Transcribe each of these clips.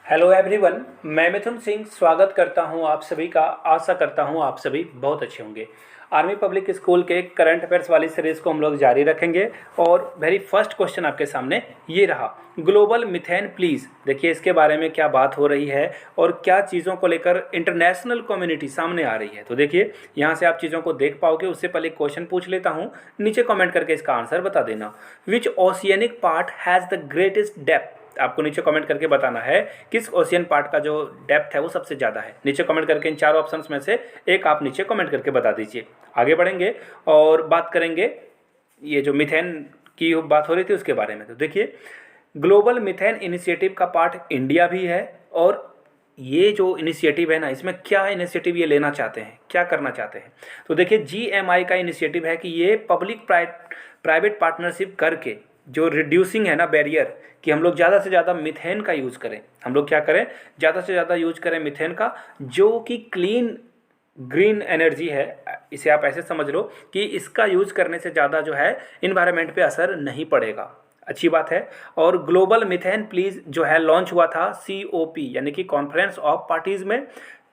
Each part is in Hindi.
Hello everyone. मैं मिथुन सिंह स्वागत करता हूं आप सभी का। आशा करता हूं आप सभी बहुत अच्छे होंगे। आर्मी पब्लिक स्कूल के करंट अफेयर्स वाली सीरीज़ को हम लोग जारी रखेंगे और वेरी फर्स्ट क्वेश्चन आपके सामने ये रहा। ग्लोबल मिथेन प्लीज़, देखिए इसके बारे में क्या बात हो रही है और क्या चीज़ों को लेकर इंटरनेशनल कम्युनिटी सामने आ रही है। तो देखिए यहाँ से आप चीज़ों को देख पाओगे। उससे पहले क्वेश्चन पूछ लेता हूँ, नीचे कमेंट करके इसका आंसर बता देना। Which oceanic part has the greatest depth, आपको नीचे कमेंट करके बताना है किस ओशियन पार्ट का जो डेप्थ है वो सबसे ज़्यादा है। नीचे कमेंट करके इन चारों ऑप्शंस में से एक आप नीचे कमेंट करके बता दीजिए। आगे बढ़ेंगे और बात करेंगे ये जो मिथेन की बात हो रही थी उसके बारे में। तो देखिए ग्लोबल मिथेन इनिशिएटिव का पार्ट इंडिया भी है और ये जो इनिशिएटिव है ना, इसमें क्या इनिशिएटिव ये लेना चाहते हैं, क्या करना चाहते हैं। तो देखिए जीएमआई का इनिशिएटिव है कि ये पब्लिक प्राइवेट पार्टनरशिप करके जो रिड्यूसिंग है ना बैरियर, कि हम लोग ज़्यादा से ज़्यादा मिथेन का यूज़ करें। हम लोग क्या करें, ज़्यादा से ज़्यादा यूज करें मिथेन का, जो कि क्लीन ग्रीन एनर्जी है। इसे आप ऐसे समझ लो कि इसका यूज़ करने से ज़्यादा जो है इन्वायरमेंट पे असर नहीं पड़ेगा। अच्छी बात है। और ग्लोबल मिथेन प्लीज़ जो है लॉन्च हुआ था COP यानी कि कॉन्फ्रेंस ऑफ पार्टीज़ में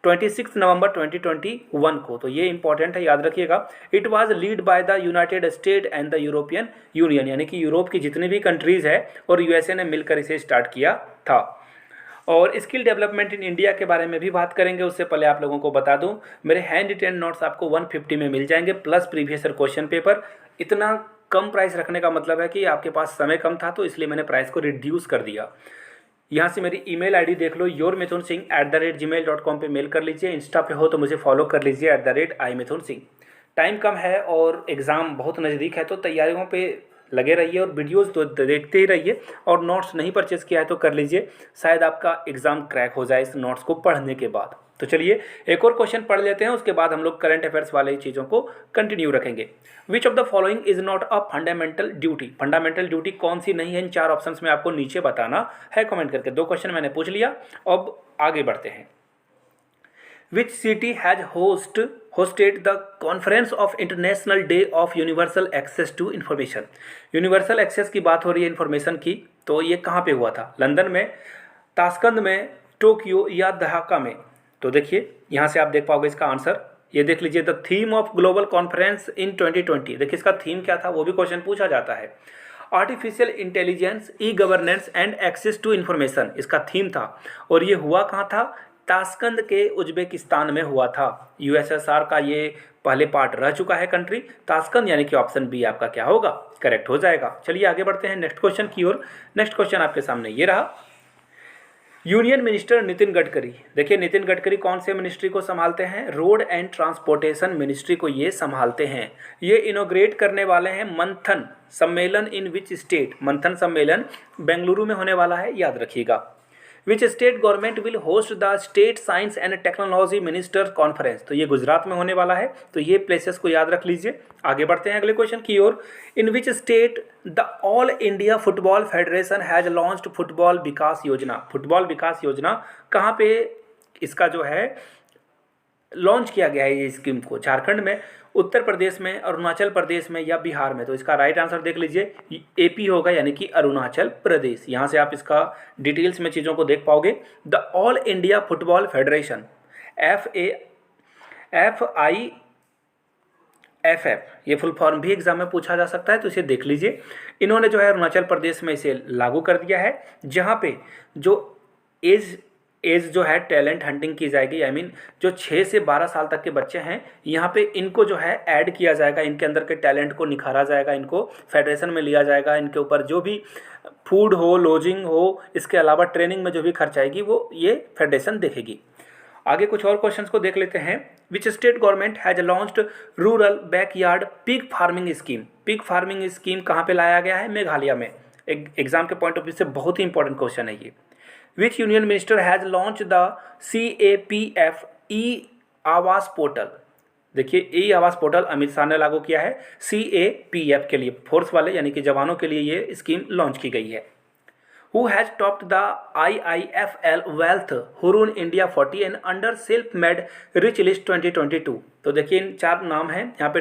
26 नवंबर 2021 को। तो ये इंपॉर्टेंट है, याद रखिएगा। It was lead by the United state and the European union, यानी कि यूरोप की जितनी भी कंट्रीज़ है और USA ने मिलकर इसे स्टार्ट किया था। और स्किल डेवलपमेंट इन इंडिया के बारे में भी बात करेंगे। उससे पहले आप लोगों को बता दूं, मेरे हैंड रिटेन नोट्स आपको 150 में मिल जाएंगे plus previous year question paper. इतना कम प्राइस रखने का मतलब है कि आपके पास समय कम था, तो इसलिए मैंने प्राइस को रिड्यूस कर दिया। यहाँ से मेरी ईमेल आईडी देख लो, yourmithunsingh@gmail.com पे मेल कर लीजिए। इंस्टा पे हो तो मुझे फॉलो कर लीजिए @imithunsingh। टाइम कम है और एग्ज़ाम बहुत नज़दीक है, तो तैयारियों पे लगे रहिए और वीडियोस तो देखते ही रहिए। और नोट्स नहीं परचेज़ किया है तो कर लीजिए, शायद आपका एग्ज़ाम क्रैक हो जाए इस नोट्स को पढ़ने के बाद। तो चलिए एक और क्वेश्चन पढ़ लेते हैं, उसके बाद हम लोग करंट अफेयर्स वाले चीज़ों को कंटिन्यू रखेंगे। Which of the following is not a fundamental duty, fundamental duty कौन सी नहीं है, इन चार ऑप्शंस में आपको नीचे बताना है कमेंट करके। दो क्वेश्चन मैंने पूछ लिया, अब आगे बढ़ते हैं। Which city has hosted the conference of International Day of Universal Access to Information? Universal access की बात हो रही है इन्फॉर्मेशन की, तो ये कहाँ पे हुआ था? लंदन में, ताशकंद में, टोक्यो या ढाका में? तो देखिए यहाँ से आप देख पाओगे इसका आंसर। ये देख लीजिए, the theme of global conference in 2020। देखिए इसका थीम क्या था, वो भी क्वेश्चन पूछा जाता है। Artificial intelligence, e governance and access to information इसका थीम था। और ये हुआ कहाँ था? ताशकंद के उज्बेकिस्तान में हुआ था। USSR का ये पहले पार्ट रह चुका है कंट्री ताशकंद, यानी कि ऑप्शन बी आपका क्या होगा, करेक्ट हो जाएगा। चलिए आगे बढ़ते हैं नेक्स्ट क्वेश्चन की ओर। नेक्स्ट क्वेश्चन आपके सामने ये रहा। यूनियन मिनिस्टर नितिन गडकरी, देखिए नितिन गडकरी कौन से मिनिस्ट्री को संभालते हैं? रोड एंड ट्रांसपोर्टेशन मिनिस्ट्री को ये संभालते हैं। ये इनोग्रेट करने वाले हैं मंथन सम्मेलन इन विच स्टेट? मंथन सम्मेलन बेंगलुरु में होने वाला है, याद रखिएगा। Which state government will host the state science and technology ministers conference? तो ये गुजरात में होने वाला है, तो ये प्लेसेस को याद रख लीजिए। आगे बढ़ते हैं अगले क्वेश्चन की ओर। In which state the All India Football Federation has launched football Vikas Yojana? Football Vikas योजना कहाँ पे इसका जो है लॉन्च किया गया है ये स्कीम को? झारखंड में, उत्तर प्रदेश में, अरुणाचल प्रदेश में या बिहार में? तो इसका राइट आंसर देख लीजिए, AP होगा, यानी कि अरुणाचल प्रदेश। यहाँ से आप इसका डिटेल्स में चीज़ों को देख पाओगे। The All India Football federation, FAIFF, ये फुल फॉर्म भी एग्जाम में पूछा जा सकता है, तो इसे देख लीजिए। इन्होंने जो है अरुणाचल प्रदेश में इसे लागू कर दिया है, जहाँ पे जो एज जो है टैलेंट हंटिंग की जाएगी। आई मीन जो 6 से 12 साल तक के बच्चे हैं, यहाँ पे इनको जो है ऐड किया जाएगा, इनके अंदर के टैलेंट को निखारा जाएगा, इनको फेडरेशन में लिया जाएगा। इनके ऊपर जो भी फूड हो, लॉजिंग हो, इसके अलावा ट्रेनिंग में जो भी खर्च आएगी वो ये फेडरेशन देखेगी। आगे कुछ और क्वेश्चंस को देख लेते हैं। Which state government has launched rural backyard pig farming scheme? Pig farming scheme कहाँ पे लाया गया है? मेघालय में। एग्जाम के पॉइंट ऑफ व्यू से बहुत ही इंपॉर्टेंट क्वेश्चन है ये। विच union minister has launch the CAPF ई आवास पोर्टल? देखिए ई आवास पोर्टल अमित शाह ने लागू किया है CAPF के लिए, फोर्स वाले यानी कि जवानों के लिए ये स्कीम लॉन्च की गई है। Who has topped the IIFL Wealth Hurun India 40 and Under Self-Made Rich List 2022? तो देखिए इन चार नाम हैं यहाँ पे।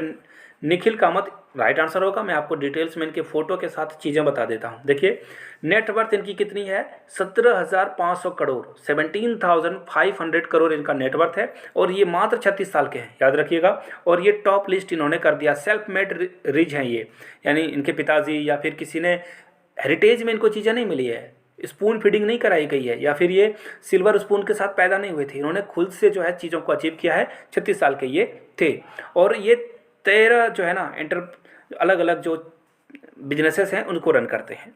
निखिल कामत राइट आंसर होगा। मैं आपको डिटेल्स में इनके फ़ोटो के साथ चीज़ें बता देता हूँ। देखिए नेटवर्थ इनकी कितनी है, 17,500 करोड़, 17,500 करोड़ इनका नेटवर्थ है, और ये मात्र 36 साल के हैं, याद रखिएगा। और ये टॉप लिस्ट इन्होंने कर दिया, सेल्फ मेड रिच हैं ये, यानी इनके पिताजी या फिर किसी ने हेरिटेज में इनको चीज़ें नहीं मिली है, स्पून फीडिंग नहीं कराई गई है, या फिर ये सिल्वर स्पून के साथ पैदा नहीं हुए थे, इन्होंने खुद से जो है चीज़ों को अचीव किया है। 36 साल के ये थे, और ये 13 जो है ना अलग अलग जो बिजनेसेस हैं उनको रन करते हैं।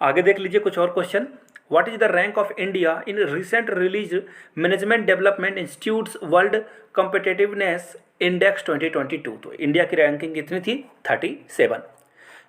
आगे देख लीजिए कुछ और question. What is the rank of India in recent release management development institute's world competitiveness index 2022? तो इंडिया की रैंकिंग कितनी थी, 37।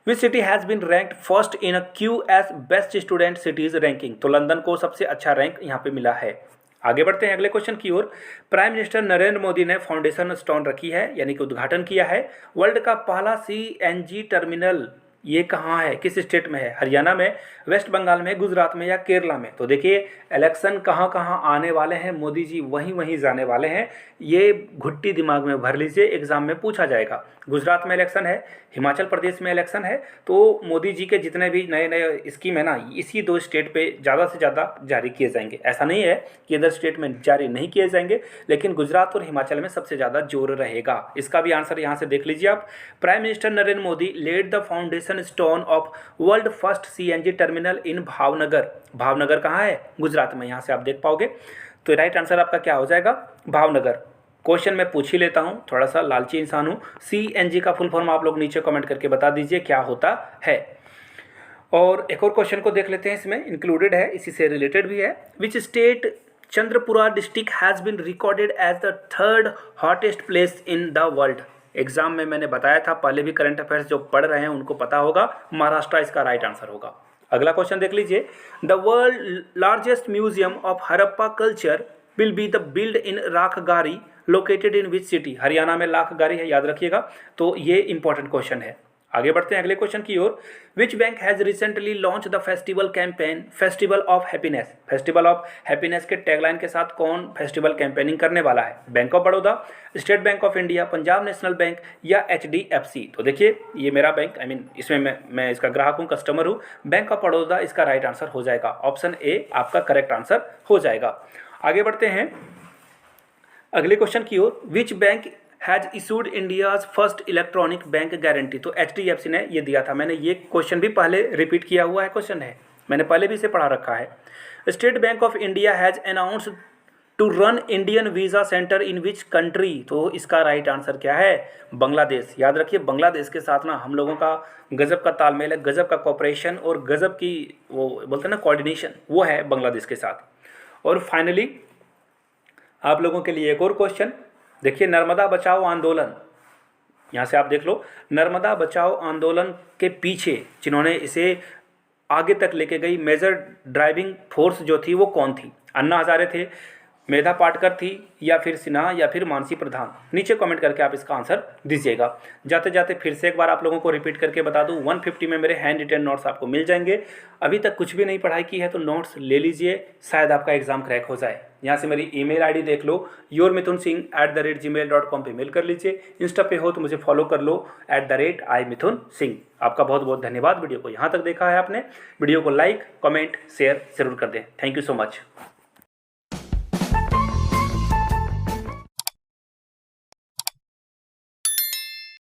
Which city has been ranked first in a QS best student cities ranking? तो लंदन को सबसे अच्छा रैंक यहाँ पे मिला है। आगे बढ़ते हैं अगले क्वेश्चन की ओर। प्राइम मिनिस्टर नरेंद्र मोदी ने फाउंडेशन स्टोन रखी है, यानी कि उद्घाटन किया है। वर्ल्ड का पहला CNG टर्मिनल ये कहाँ है, किस स्टेट में है? हरियाणा में, वेस्ट बंगाल में, गुजरात में या केरला में? तो देखिए इलेक्शन कहाँ कहाँ आने वाले हैं, मोदी जी वहीं वहीं जाने वाले हैं, ये घुट्टी दिमाग में भर लीजिए, एग्जाम में पूछा जाएगा। गुजरात में इलेक्शन है, हिमाचल प्रदेश में इलेक्शन है, तो मोदी जी के जितने भी नए नए स्कीम है ना, इसी 2 स्टेट पे ज़्यादा से ज़्यादा जारी किए जाएंगे। ऐसा नहीं है कि अदर स्टेट में जारी नहीं किए जाएंगे, लेकिन गुजरात और हिमाचल में सबसे ज़्यादा जोर रहेगा। इसका भी आंसर यहाँ से देख लीजिए आप। Prime minister Narendra Modi laid the foundation stone of world first CNG terminal in Bhavnagar. Bhavnagar कहाँ है, गुजरात में, यहाँ से आप देख पाओगे। तो राइट आंसर आपका क्या हो जाएगा, भावनगर। क्वेश्चन मैं पूछ ही लेता हूँ, थोड़ा सा लालची इंसान हूँ। CNG का फुल फॉर्म आप लोग नीचे कमेंट करके बता दीजिए क्या होता है। और एक और क्वेश्चन को देख लेते हैं, इसमें इंक्लूडेड है, इसी से रिलेटेड भी है। Which state Chandrapura district has been recorded as the 3rd hottest place in the world? Exam में मैंने बताया था, पहले भी करंट अफेयर्स जो पढ़ रहे हैं उनको पता होगा, महाराष्ट्र इसका राइट आंसर होगा। अगला क्वेश्चन देख लीजिए। The world largest museum of Harappa culture will be the build in Rakhigarhi located in which city? Haryana में लाखगारी है, याद रखिएगा। तो ये इंपॉर्टेंट क्वेश्चन है। आगे बढ़ते हैं अगले क्वेश्चन की ओर। Which bank has recently launch the festival campaign festival of happiness? Festival of happiness के टैगलाइन के साथ कौन फेस्टिवल कैंपेनिंग करने वाला है? Bank of Baroda, State Bank of India, Punjab National Bank या HDFC? तो देखिए ये मेरा बैंक, इसमें मैं इसका ग्राहक हूँ, कस्टमर हूँ। बैंक ऑफ बड़ौदा इसका राइट आंसर हो जाएगा। ऑप्शन ए आपका करेक्ट आंसर हो जाएगा। आगे बढ़ते हैं अगले क्वेश्चन की ओर। Which bank has issued India's first electronic bank guarantee? तो HDFC ने ये दिया था। मैंने ये क्वेश्चन भी पहले रिपीट किया हुआ है, क्वेश्चन है, मैंने पहले भी इसे पढ़ा रखा है। State Bank of India has announced to run Indian visa centre in which country? तो इसका राइट आंसर क्या है, बांग्लादेश। याद रखिए बांग्लादेश के साथ ना हम लोगों का गजब का तालमेल है, गजब का कोऑपरेशन और गजब की वो बोलते हैं ना कोऑर्डिनेशन, वो है बांग्लादेश के साथ। और फाइनली आप लोगों के लिए एक और क्वेश्चन देखिए। नर्मदा बचाओ आंदोलन, यहाँ से आप देख लो, नर्मदा बचाओ आंदोलन के पीछे जिन्होंने इसे आगे तक लेके गई मेजर ड्राइविंग फोर्स जो थी वो कौन थी? अन्ना हजारे थे, मेधा पाटकर थी, या फिर सिन्हा, या फिर मानसी प्रधान? नीचे कमेंट करके आप इसका आंसर दीजिएगा। जाते जाते फिर से एक बार आप लोगों को रिपीट करके बता दूं, 150 में मेरे हैंड रिटन नोट्स आपको मिल जाएंगे। अभी तक कुछ भी नहीं पढ़ाई की है तो नोट्स ले लीजिए, शायद आपका एग्जाम क्रैक हो जाए। यहाँ से मेरी ईमेल आईडी देख लो, yourmithunsingh@gmail.com पे मेल कर लीजिए। इंस्टा पे हो तो मुझे फॉलो कर लो @iMithunSingh। आपका बहुत बहुत धन्यवाद। वीडियो को यहाँ तक देखा है आपने, वीडियो को लाइक कमेंट शेयर जरूर कर दें। Thank you so much.